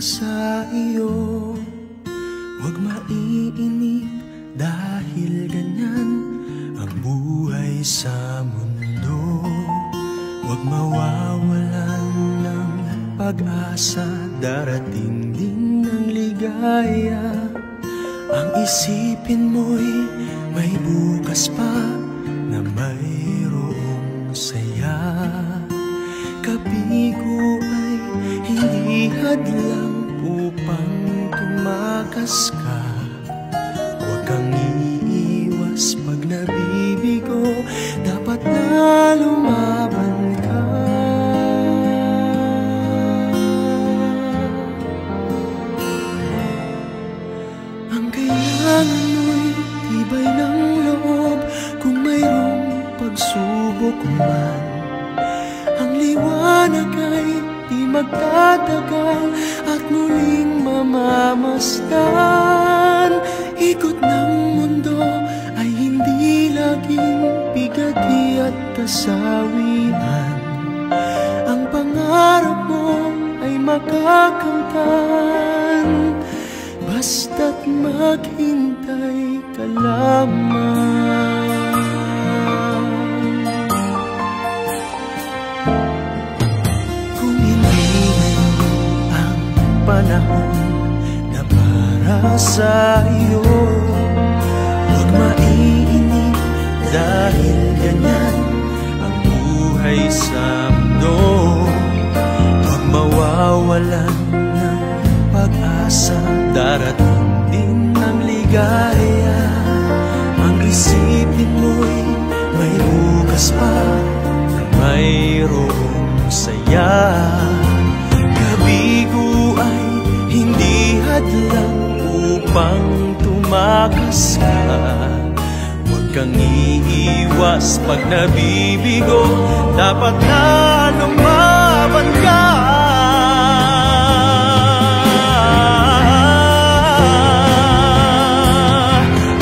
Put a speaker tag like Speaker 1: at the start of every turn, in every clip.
Speaker 1: sa iyo. Huwag maiinip dahil ganyan ang buhay sa mundo. Huwag mawawalan ng pag-asa, darating din ang ligaya. Ang isipin mo'y may bukas pa na mayroong saya. Kabigo ay hindi hadlang upang tumakas ka. Huwag kang iiwas pag nabibigo, dapat na lumaban ka. Ang kailangan mo'y tibay ng loob, kung mayroong pagsubok man. Ang liwanag ay di magtatagal at muling mamamasdan. Ikot ng mundo ay hindi laging bigati at kasawian. Ang pangarap mo ay makakamtan, basta't maghintay ka lamang. Panahon na para sa iyo, huwag maiinip dahil ganyan ang buhay sa mundo. Huwag mawawalan ng pag-asa, darating din ang ligaya. Ang isipin mo'y may bukas pa na mayroong saya. Kabigo ay hindi hadlang upang tumakas ka. Huwag kang iiwas pag nabibigo, dapat na lumaban ka.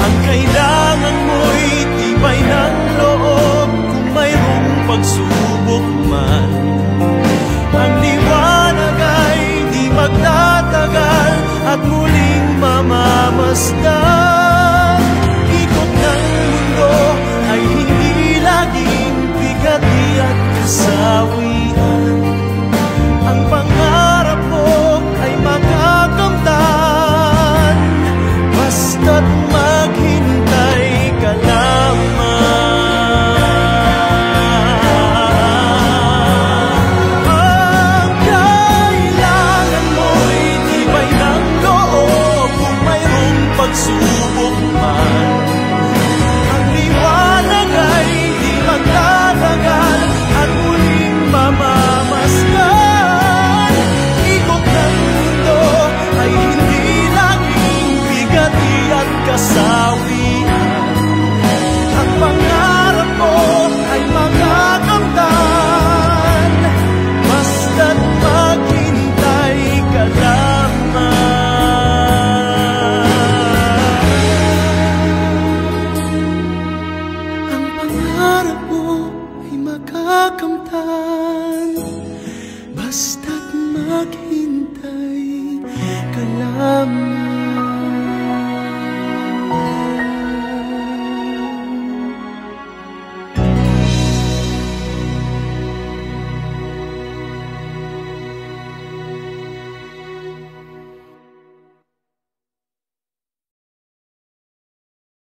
Speaker 1: Ang kailangan mo'y tibay ng loob, kung mayroong pagsubok man. Ang liwanag ay di magtatagal at muling mamamasdan. Ikot ng mundo ay hindi laging bigati at kasawian. Ang pangarap mo ay makakamtan, basta't maghintay ka lamang. Pagsubok man, ang liwanag ay di magtatagal at muling mamamasdan. Ikot ng mundo ay hindi laging bigati at kasawian. Ang pangarap mo ay makakamtan, basta't maghintay ka lamang. Makakamtan, basta't